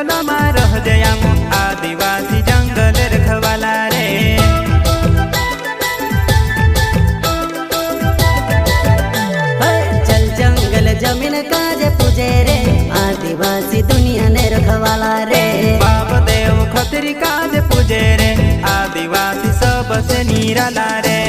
जंगल में रह जयाम आदिवासी जंगल रखवाला रे। चल जंगल जमीन काज पूजे रे आदिवासी दुनिया ने रखवाला रे। बाप देव खतरी काज पूजे रे आदिवासी सबसे निराला रे।